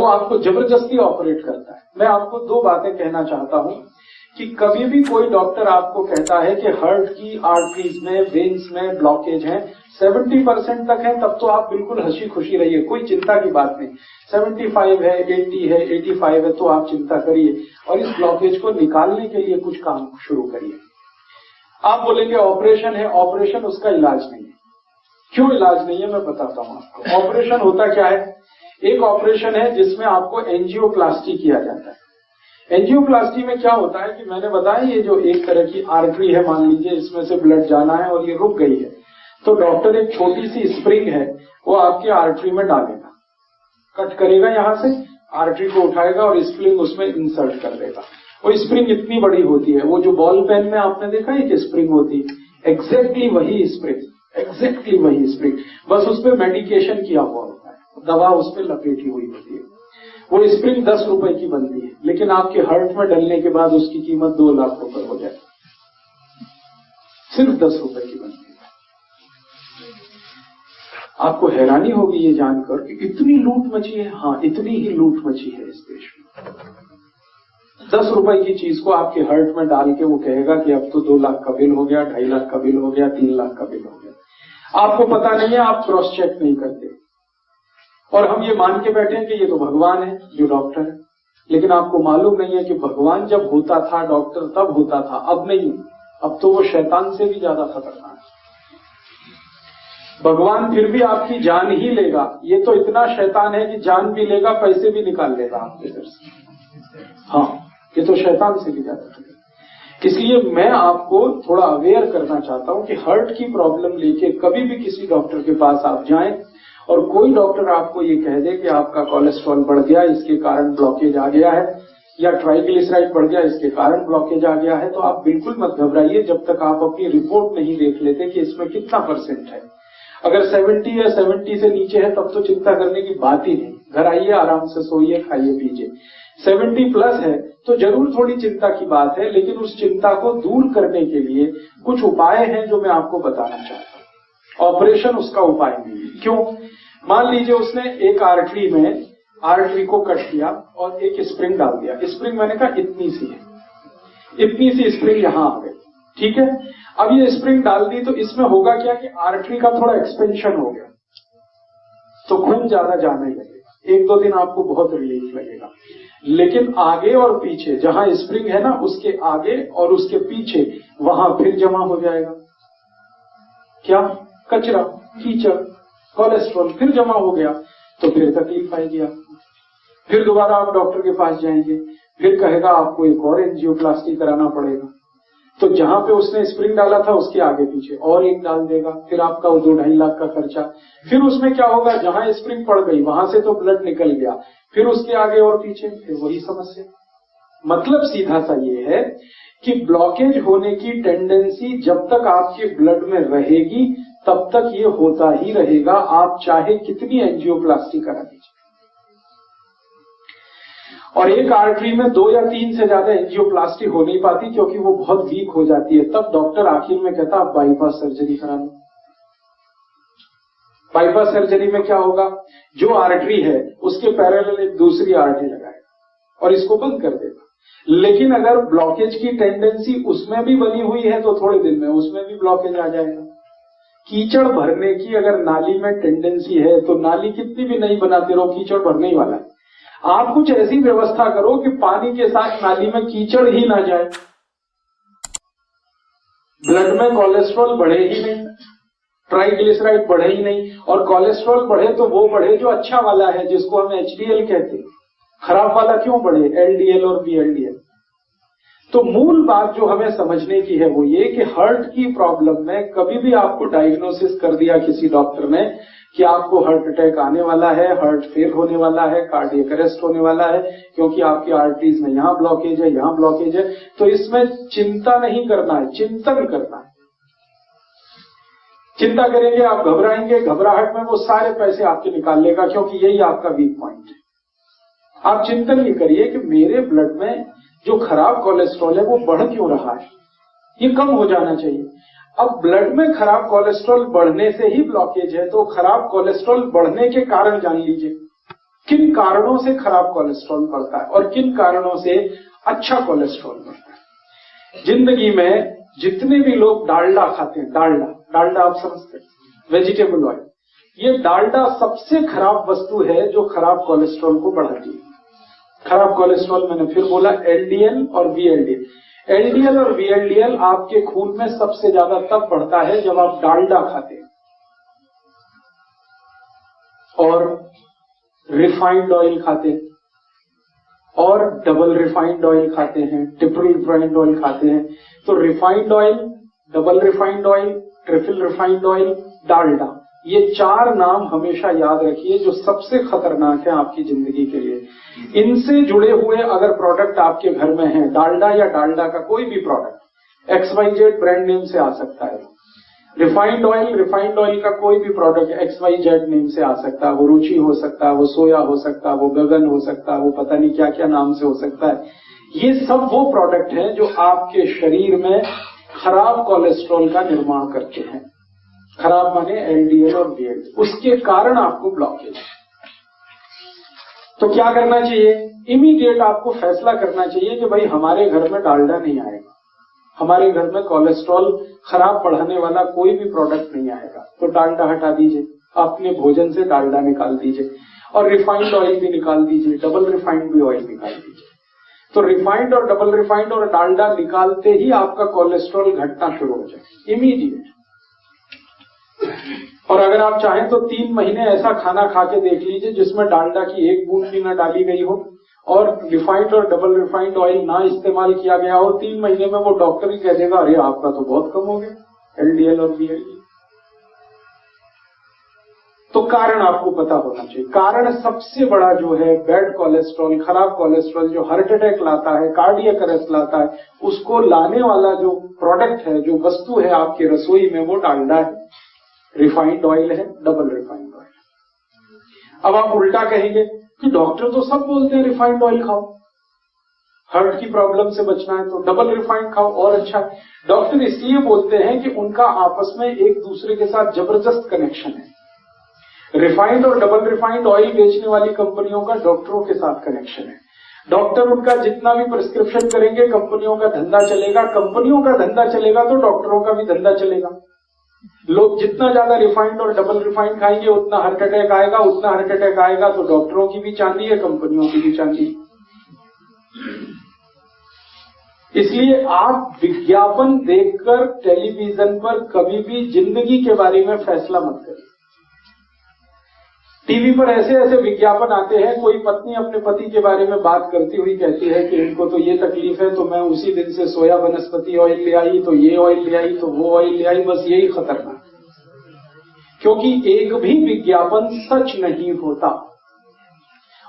वो आपको जबरदस्ती ऑपरेट करता है। मैं आपको दो बातें कहना चाहता हूं कि कभी भी कोई डॉक्टर आपको कहता है कि हार्ट की आर्टरीज में, वेन्स में ब्लॉकेज है, 70% तक है, तब तो आप बिल्कुल हंसी खुशी रहिए, कोई चिंता की बात नहीं। 75 है, 80 है, 85 है, तो आप चिंता करिए और इस ब्लॉकेज को निकालने के लिए कुछ काम शुरू करिए। आप बोलेंगे ऑपरेशन है, ऑपरेशन उसका इलाज नहीं है। क्यों इलाज नहीं है, मैं बताता हूं आपको। ऑपरेशन होता क्या है? एक ऑपरेशन है जिसमें आपको एंजियोप्लास्टी किया जाता है। एंजियोप्लास्टी में क्या होता है कि मैंने बताया, ये जो एक तरह की आर्टरी है, मान लीजिए इसमें से ब्लड जाना है और ये रुक गई है, तो डॉक्टर एक छोटी सी स्प्रिंग है वो आपके आर्टरी में डालेगा, कट करेगा, यहां से आर्टरी को उठाएगा और स्प्रिंग उसमें इंसर्ट कर देगा। वो स्प्रिंग इतनी बड़ी होती है, वो जो बॉल पेन में आपने देखा है कि स्प्रिंग होती है, एग्जैक्टली वही स्प्रिंग, एग्जैक्टली वही स्प्रिंग, बस उस पर मेडिकेशन किया हुआ होता है, दवा उस पर लपेटी हुई होती है। वो स्प्रिंग 10 रुपए की बनती है, लेकिन आपके हार्ट में डलने के बाद उसकी कीमत 2 लाख रुपए हो जाती है। सिर्फ 10 रुपए की बनती है। आपको हैरानी होगी ये जानकर कि इतनी लूट मची है। हाँ, इतनी ही लूट मची है इस देश में। 10 रुपए की चीज को आपके हार्ट में डाल के वो कहेगा कि अब तो 2 लाख का बिल हो गया, 2.5 लाख का बिल हो गया, 3 लाख का बिल हो गया। आपको पता नहीं है, आप क्रॉस चेक नहीं करते और हम ये मान के बैठे हैं कि ये तो भगवान है जो डॉक्टर है। लेकिन आपको मालूम नहीं है कि भगवान जब होता था डॉक्टर तब होता था, अब नहीं। अब तो वो शैतान से भी ज्यादा खतरनाक है। भगवान फिर भी आपकी जान ही लेगा, ये तो इतना शैतान है कि जान भी लेगा, पैसे भी निकाल लेगा आपके घर से। हाँ, ये तो शैतान से भी ज्यादा है। इसलिए मैं आपको थोड़ा अवेयर करना चाहता हूं कि हार्ट की प्रॉब्लम लेके कभी भी किसी डॉक्टर के पास आप जाएं और कोई डॉक्टर आपको ये कह दे कि आपका कोलेस्ट्रॉल बढ़ गया, इसके कारण ब्लॉकेज आ गया है, या ट्राइग्लिसराइड बढ़ गया, इसके कारण ब्लॉकेज आ गया है, तो आप बिल्कुल मत घबराइए जब तक आप अपनी रिपोर्ट नहीं देख लेते कि इसमें कितना % है। अगर 70 या 70 से नीचे है तब तो चिंता करने की बात ही नहीं। घर आइए, आराम से सोइए, खाइए पीजिए। 70+ है तो जरूर थोड़ी चिंता की बात है, लेकिन उस चिंता को दूर करने के लिए कुछ उपाय हैं जो मैं आपको बताना चाहता हूं। ऑपरेशन उसका उपाय नहीं है। क्यों? मान लीजिए उसने एक आर्टरी को कट किया और एक स्प्रिंग डाल दिया। स्प्रिंग मैंने कहा इतनी सी है, इतनी सी स्प्रिंग यहां आ गई, ठीक है। अब ये स्प्रिंग डाल दी तो इसमें होगा क्या कि आर्टरी का थोड़ा एक्सपेंशन हो गया, तो खून ज्यादा जाने लगेगा। 1-2 दिन आपको बहुत रिलीफ लगेगा, लेकिन आगे और पीछे जहां स्प्रिंग है ना, उसके आगे और उसके पीछे वहां फिर जमा हो जाएगा क्या? कचरा, कीचड़, कोलेस्ट्रॉल फिर जमा हो गया, तो फिर तकलीफ आएगी आपको। फिर दोबारा आप डॉक्टर के पास जाएंगे, फिर कहेगा आपको एक और एंजियोप्लास्टी कराना पड़ेगा। तो जहां पे उसने स्प्रिंग डाला था उसके आगे पीछे और एक डाल देगा, फिर आपका 2-2.5 लाख का खर्चा। फिर उसमें क्या होगा, जहां स्प्रिंग पड़ गई वहां से तो ब्लड निकल गया, फिर उसके आगे और पीछे फिर वही समस्या। मतलब सीधा सा ये है कि ब्लॉकेज होने की टेंडेंसी जब तक आपके ब्लड में रहेगी तब तक ये होता ही रहेगा, आप चाहे कितनी एंजियोप्लास्टी करा दीजिए। और एक आर्टरी में 2 या 3 से ज्यादा एंजियोप्लास्टी हो नहीं पाती, क्योंकि वो बहुत वीक हो जाती है। तब डॉक्टर आखिर में कहता आप बाईपास सर्जरी करा लो। बाईपास सर्जरी में क्या होगा, जो आर्टरी है उसके पैरेलल एक दूसरी आर्टरी लगाएगा और इसको बंद कर देगा। लेकिन अगर ब्लॉकेज की टेंडेंसी उसमें भी बनी हुई है तो थोड़े दिन में उसमें भी ब्लॉकेज आ जाएगा। कीचड़ भरने की अगर नाली में टेंडेंसी है तो नाली कितनी भी नहीं बनाते रहो, कीचड़ भरने ही वाला है। आप कुछ ऐसी व्यवस्था करो कि पानी के साथ नाली में कीचड़ ही ना जाए, ब्लड में कोलेस्ट्रॉल बढ़े ही नहीं, ट्राइग्लिसराइड बढ़े ही नहीं। और कोलेस्ट्रॉल बढ़े तो वो बढ़े जो अच्छा वाला है, जिसको हम HDL कहते हैं। खराब वाला क्यों बढ़े, LDL और VLDL। तो मूल बात जो हमें समझने की है वो ये कि हार्ट की प्रॉब्लम में कभी भी आपको डायग्नोसिस कर दिया किसी डॉक्टर ने कि आपको हार्ट अटैक आने वाला है, हार्ट फेल होने वाला है, कार्डियक अरेस्ट होने वाला है, क्योंकि आपकी आर्टरीज में यहां ब्लॉकेज है, यहां ब्लॉकेज है, तो इसमें चिंता नहीं करना है, चिंतन करना है। चिंता करेंगे आप, घबराएंगे, घबराहट में वो सारे पैसे आपके निकाल लेगा, क्योंकि यही आपका वीक पॉइंट है। आप चिंतन ये करिए कि मेरे ब्लड में जो खराब कोलेस्ट्रॉल है वो बढ़ क्यों रहा है, ये कम हो जाना चाहिए। अब ब्लड में खराब कोलेस्ट्रॉल बढ़ने से ही ब्लॉकेज है, तो खराब कोलेस्ट्रॉल बढ़ने के कारण जान लीजिए। किन कारणों से खराब कोलेस्ट्रॉल बढ़ता है और किन कारणों से अच्छा कोलेस्ट्रॉल बढ़ता है। जिंदगी में जितने भी लोग डालडा खाते हैं, डालडा आप समझते हैं, वेजिटेबल ऑयल, ये डालडा सबसे खराब वस्तु है जो खराब कोलेस्ट्रॉल को बढ़ाती है। खराब कोलेस्ट्रॉल मैंने फिर बोला एलडीएल और वीएलडीएल। एलडीएल और वीएलडीएल आपके खून में सबसे ज्यादा तब बढ़ता है जब आप डालडा खाते हैं और रिफाइंड ऑयल खाते हैं और डबल रिफाइंड ऑयल खाते हैं, ट्रिपल रिफाइंड ऑयल खाते हैं। तो refined oil, double refined oil, triple refined oil, Dalda, ये 4 नाम हमेशा याद रखिए जो सबसे खतरनाक है आपकी जिंदगी के लिए। इनसे जुड़े हुए अगर प्रोडक्ट आपके घर में है, डालडा या डालडा का कोई भी प्रोडक्ट, XYZ ब्रांड नेम से आ सकता है। रिफाइंड ऑयल का कोई भी प्रोडक्ट XYZ नेम से आ सकता है। वो रुचि हो सकता है, वो सोया हो सकता है, वो गगन हो सकता है, वो पता नहीं क्या क्या नाम से हो सकता है। ये सब वो प्रोडक्ट हैं जो आपके शरीर में खराब कोलेस्ट्रॉल का निर्माण करते हैं। खराब माने एलडीएल और वीएलडीएल, उसके कारण आपको ब्लॉकेज। तो क्या करना चाहिए? इमीडिएट आपको फैसला करना चाहिए कि भाई हमारे घर में डालडा नहीं आएगा, हमारे घर में कोलेस्ट्रॉल खराब बढ़ाने वाला कोई भी प्रोडक्ट नहीं आएगा। तो डालडा हटा दीजिए, अपने भोजन से डालडा निकाल दीजिए और रिफाइंड ऑयल भी निकाल दीजिए, डबल रिफाइंड भी ऑयल निकाल दीजिए। तो रिफाइंड और डबल रिफाइंड और डालडा निकालते ही आपका कोलेस्ट्रॉल घटना शुरू हो जाए इमीडिएट। और अगर आप चाहें तो 3 महीने ऐसा खाना खा के देख लीजिए जिसमें डालडा की 1 बूंद भी न डाली गई हो और रिफाइंड और डबल रिफाइंड ऑयल ना इस्तेमाल किया गया हो। 3 महीने में वो डॉक्टर ही कह देगा अरे आपका तो बहुत कम हो गया एलडीएल और वीएलडीएल। तो कारण आपको पता होना चाहिए। कारण सबसे बड़ा जो है बैड कोलेस्ट्रॉल, खराब कोलेस्ट्रॉल जो हार्ट अटैक लाता है, कार्डियक अरेस्ट लाता है, उसको लाने वाला जो प्रोडक्ट है, जो वस्तु है आपकी रसोई में, वो डालडा है, रिफाइंड ऑयल है, डबल रिफाइंड ऑयल। अब आप उल्टा कहेंगे कि डॉक्टर तो सब बोलते हैं रिफाइंड ऑयल खाओ, हार्ट की प्रॉब्लम से बचना है तो डबल रिफाइंड खाओ और अच्छा है। डॉक्टर इसलिए बोलते हैं कि उनका आपस में एक दूसरे के साथ जबरदस्त कनेक्शन है। रिफाइंड और डबल रिफाइंड ऑयल बेचने वाली कंपनियों का डॉक्टरों के साथ कनेक्शन है। डॉक्टर उनका जितना भी प्रिस्क्रिप्शन करेंगे कंपनियों का धंधा चलेगा, कंपनियों का धंधा चलेगा तो डॉक्टरों का भी धंधा चलेगा। लोग जितना ज्यादा रिफाइंड और डबल रिफाइंड खाएंगे उतना हार्ट अटैक आएगा, उतना हार्ट अटैक आएगा तो डॉक्टरों की भी चांदी है, कंपनियों की भी चांदी। इसलिए आप विज्ञापन देखकर टेलीविजन पर कभी भी जिंदगी के बारे में फैसला मत करिए। टीवी पर ऐसे ऐसे विज्ञापन आते हैं, कोई पत्नी अपने पति के बारे में बात करती हुई कहती है कि इनको तो ये तकलीफ है तो मैं उसी दिन से सोया वनस्पति ऑयल ले आई, तो ये ऑयल ले आई, तो वो ऑयल ले आई। बस यही खतरनाक, क्योंकि एक भी विज्ञापन सच नहीं होता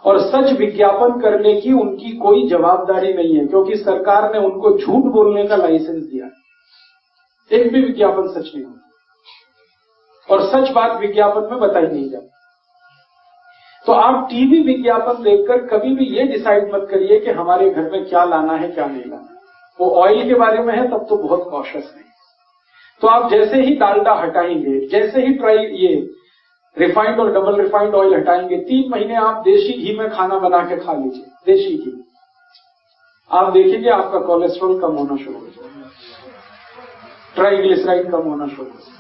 और सच विज्ञापन करने की उनकी कोई जवाबदारी नहीं है, क्योंकि सरकार ने उनको झूठ बोलने का लाइसेंस दिया। एक भी विज्ञापन सच नहीं होता और सच बात विज्ञापन में बताई नहीं जाती। तो आप टीवी विज्ञापन देखकर कभी भी ये डिसाइड मत करिए कि हमारे घर में क्या लाना है क्या नहीं लाना। वो ऑयल के बारे में है तब तो बहुत कॉशियस है। तो आप जैसे ही डालडा हटाएंगे, जैसे ही ये रिफाइंड और डबल रिफाइंड ऑयल हटाएंगे, 3 महीने आप देशी घी में खाना बना के खा लीजिए, देशी घी। आप देखेंगे आपका कोलेस्ट्रॉल कम होना शुरू हो जाएगा, ट्राइग्लिसराइड कम होना शुरू हो जाएगा।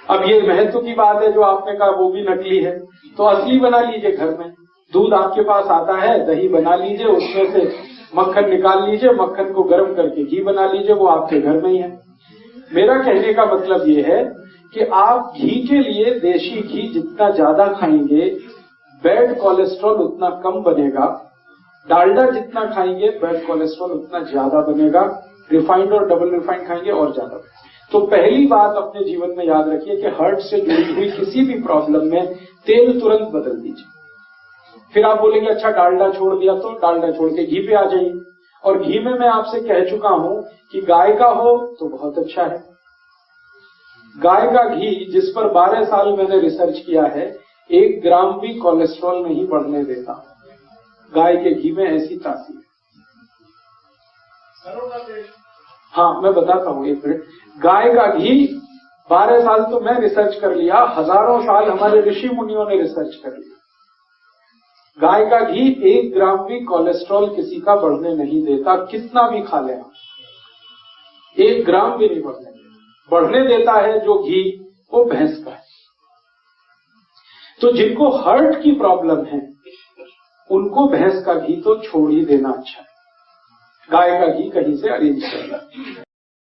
अब ये महत्व की बात है जो आपने कहा वो भी नकली है, तो असली बना लीजिए घर में। दूध आपके पास आता है, दही बना लीजिए, उसमें से मक्खन निकाल लीजिए, मक्खन को गर्म करके घी बना लीजिए, वो आपके घर में ही है। मेरा कहने का मतलब ये है कि आप घी के लिए देशी घी जितना ज्यादा खाएंगे बैड कोलेस्ट्रॉल उतना कम बनेगा, डालडा जितना खाएंगे बैड कोलेस्ट्रॉल उतना ज्यादा बनेगा, रिफाइंड और डबल रिफाइंड खाएंगे और ज्यादा। तो पहली बात अपने जीवन में याद रखिए कि हार्ट से जुड़ी हुई किसी भी प्रॉब्लम में तेल तुरंत बदल दीजिए। फिर आप बोलेंगे अच्छा डालडा छोड़ दिया, तो डालडा छोड़ के घी पे आ जाइए। और घी में मैं आपसे कह चुका हूं कि गाय का हो तो बहुत अच्छा है। गाय का घी जिस पर 12 साल मैंने रिसर्च किया है, 1 ग्राम भी कोलेस्ट्रॉल नहीं बढ़ने देता। गाय के घी में ऐसी तासीर है। हाँ, मैं बताता हूँ, 1 मिनट। गाय का घी 12 साल तो मैं रिसर्च कर लिया, हजारों साल हमारे ऋषि मुनियों ने रिसर्च कर लिया। गाय का घी 1 ग्राम भी कोलेस्ट्रॉल किसी का बढ़ने नहीं देता, कितना भी खा लेना, 1 ग्राम भी नहीं बढ़ने देता। बढ़ने देता है जो घी, वो भैंस का है। तो जिनको हार्ट की प्रॉब्लम है उनको भैंस का घी तो छोड़ ही देना अच्छा है, गाय का घी कहीं से अरेंज करना।